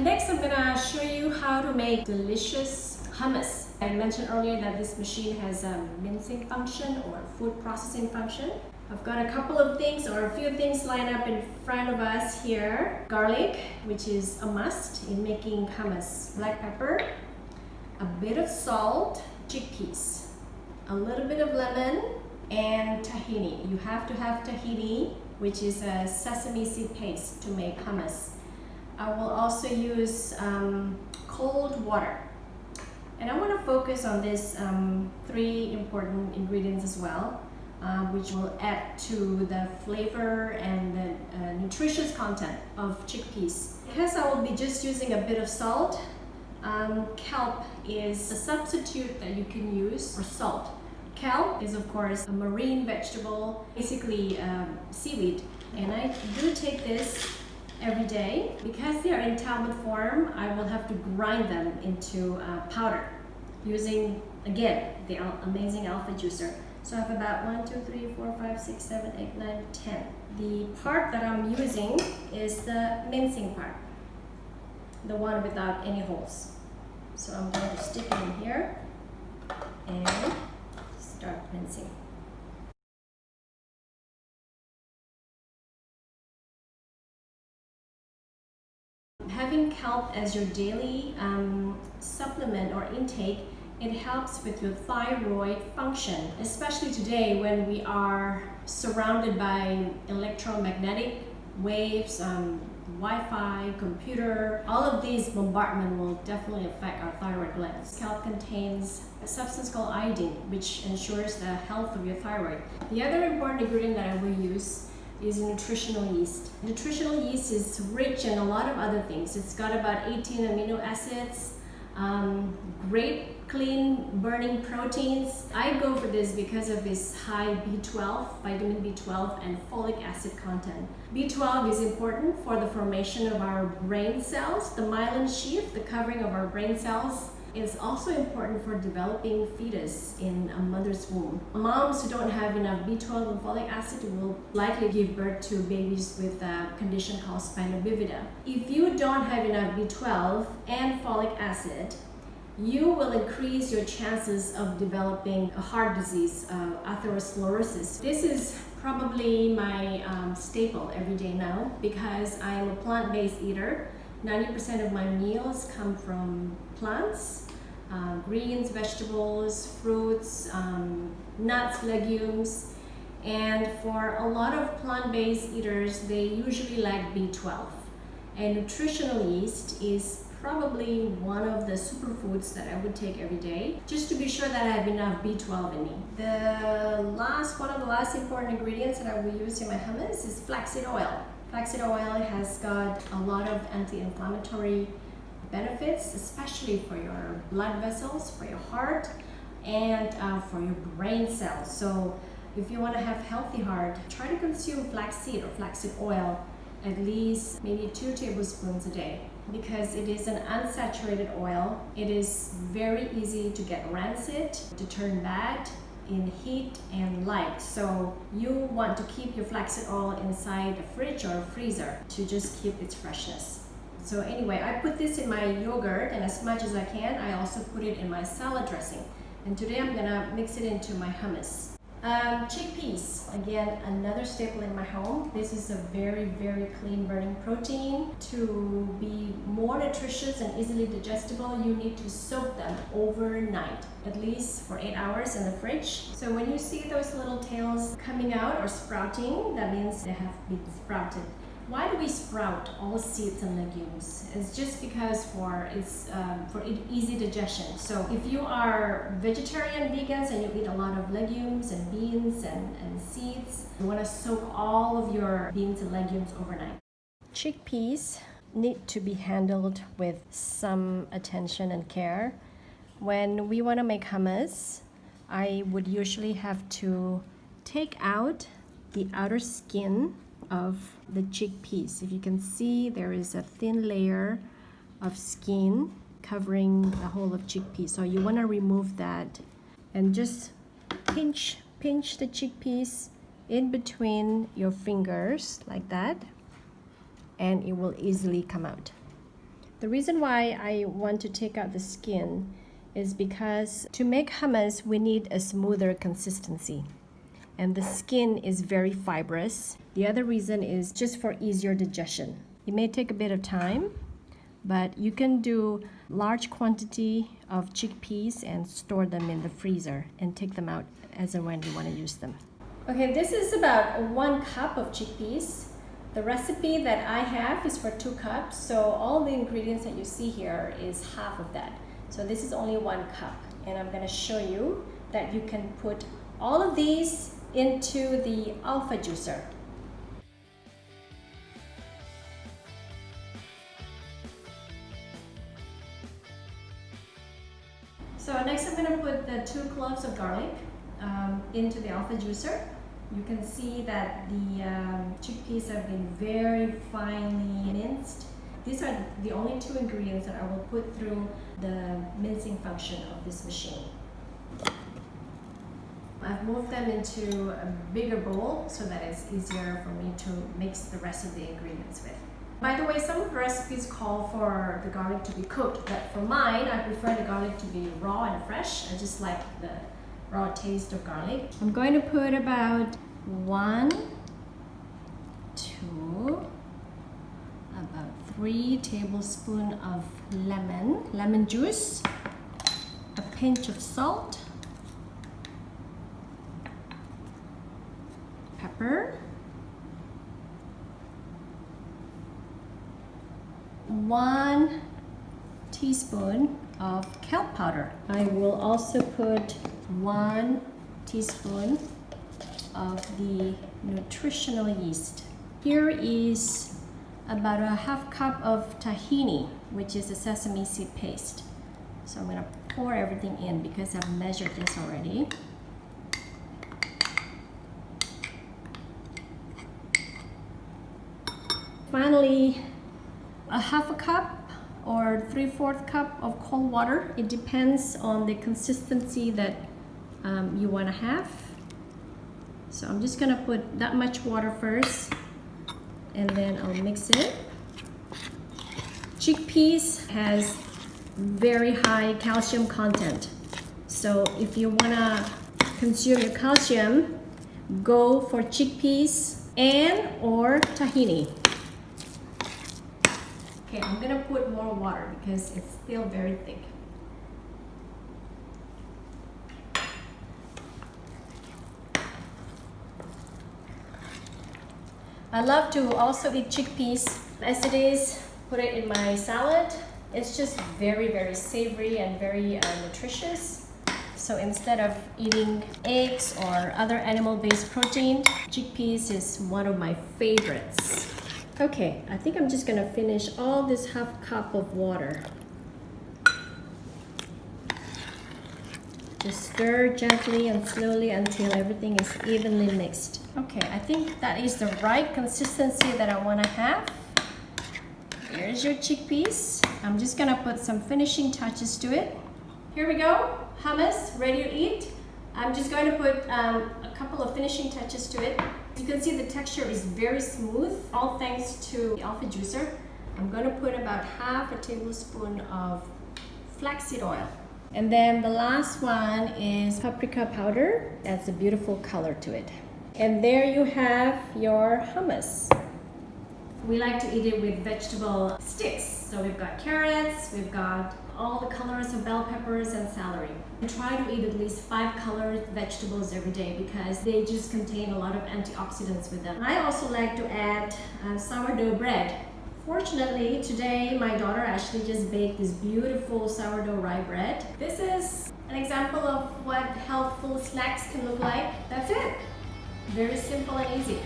Next, I'm gonna show you how to make delicious hummus. I mentioned earlier that this machine has a mincing function or food processing function. I've got a couple of things or a few things lined up in front of us here. Garlic, which is a must in making hummus. Black pepper, a bit of salt, chickpeas, a little bit of lemon, and tahini. You have to have tahini, which is a sesame seed paste to make hummus. I will also use cold water. And I want to focus on these three important ingredients as well, which will add to the flavor and the nutritious content of chickpeas. Because I will be just using a bit of salt, kelp is a substitute that you can use for salt. Kelp is of course a marine vegetable, basically seaweed. And I do take this every day. Because they are in tablet form, I will have to grind them into powder using, again, the amazing Alpha Juicer. So I have about 1, 2, 3, 4, 5, 6, 7, 8, 9, 10. The part that I'm using is the mincing part, the one without any holes. So I'm going to stick it in here and start mincing. Having kelp as your daily supplement or intake, it helps with your thyroid function, especially today when we are surrounded by electromagnetic waves, Wi-Fi, computer. All of these bombardment will definitely affect our thyroid glands. Kelp contains a substance called iodine, which ensures the health of your thyroid. The other important ingredient that I will use is nutritional yeast. Nutritional yeast is rich in a lot of other things. It's got about 18 amino acids, great clean burning proteins. I go for this because of its high B12, vitamin B12 and folic acid content. B12 is important for the formation of our brain cells. The myelin sheath, the covering of our brain cells, is also important for developing fetus in a mother's womb. Moms who don't have enough B12 and folic acid will likely give birth to babies with a condition called spina bifida. If you don't have enough B12 and folic acid, you will increase your chances of developing a heart disease, atherosclerosis. This is probably my staple every day now because I am a plant-based eater. 90% of my meals come from plants, greens, vegetables, fruits, nuts, legumes. And for a lot of plant-based eaters, they usually lack B12. And nutritional yeast is probably one of the superfoods that I would take every day, just to be sure that I have enough B12 in me. One of the last important ingredients that I will use in my hummus is flaxseed oil. Flaxseed oil has got a lot of anti-inflammatory benefits, especially for your blood vessels, for your heart, and for your brain cells. So if you want to have healthy heart, try to consume flaxseed or flaxseed oil at least maybe 2 tablespoons a day, because it is an unsaturated oil. It is very easy to get rancid, to turn bad in heat and light. So you want to keep your flaxseed oil inside a fridge or a freezer to just keep its freshness. So anyway, I put this in my yogurt, and as much as I can, I also put it in my salad dressing. And today I'm gonna mix it into my hummus. Chickpeas, again, another staple in my home. This is a very, very clean burning protein. To be more nutritious and easily digestible, you need to soak them overnight, at least for 8 hours in the fridge. So when you see those little tails coming out or sprouting, that means they have been sprouted. Why do we sprout all seeds and legumes? It's just because for easy digestion. So if you are vegetarian, vegans, and you eat a lot of legumes and beans and seeds, you want to soak all of your beans and legumes overnight. Chickpeas need to be handled with some attention and care. When we want to make hummus, I would usually have to take out the outer skin of the chickpeas. If you can see, there is a thin layer of skin covering the whole of chickpeas. So you want to remove that and just pinch the chickpeas in between your fingers like that, and it will easily come out. The reason why I want to take out the skin is because to make hummus, we need a smoother consistency. And the skin is very fibrous. The other reason is just for easier digestion. It may take a bit of time, but you can do large quantity of chickpeas and store them in the freezer and take them out as and when you want to use them. Okay, this is about 1 cup of chickpeas. The recipe that I have is for 2 cups, so all the ingredients that you see here is half of that. So this is only 1 cup, and I'm going to show you that you can put all of these into the alpha juicer. So next I'm going to put the 2 cloves of garlic into the alpha juicer. You can see that the chickpeas have been very finely minced. These are the only 2 ingredients that I will put through the mincing function of this machine. I've moved them into a bigger bowl so that it's easier for me to mix the rest of the ingredients with. By the way, some of the recipes call for the garlic to be cooked, but for mine, I prefer the garlic to be raw and fresh. I just like the raw taste of garlic. I'm going to put about 1, 2, about 3 tablespoons of lemon juice, a pinch of salt, pepper, 1 teaspoon of kelp powder. I will also put 1 teaspoon of the nutritional yeast. Here is about a half cup of tahini, which is a sesame seed paste. So I'm going to pour everything in because I've measured this already. Finally, a half a cup or 3/4 cup of cold water. It depends on the consistency that you want to have. So I'm just gonna put that much water first and then I'll mix it. Chickpeas has very high calcium content. So if you wanna consume your calcium, go for chickpeas and or tahini. Okay, I'm gonna put more water because it's still very thick. I love to also eat chickpeas as it is, put it in my salad. It's just very, very savory and very nutritious. So instead of eating eggs or other animal-based protein, chickpeas is one of my favorites. Okay, I think I'm just gonna finish all this half cup of water. Just stir gently and slowly until everything is evenly mixed. Okay, I think that is the right consistency that I want to have. Here's your chickpeas. I'm just gonna put some finishing touches to it. Here we go, hummus, ready to eat. I'm just going to put a couple of finishing touches to it. You can see the texture is very smooth, all thanks to the alpha juicer. I'm going to put about half a tablespoon of flaxseed oil. And then the last one is paprika powder. Adds a beautiful color to it. And there you have your hummus. We like to eat it with vegetable sticks. So we've got carrots, we've got all the colors of bell peppers and celery. I try to eat at least 5 colored vegetables every day because they just contain a lot of antioxidants with them. I also like to add sourdough bread. Fortunately, today my daughter actually just baked this beautiful sourdough rye bread. This is an example of what healthful snacks can look like. That's it. Very simple and easy.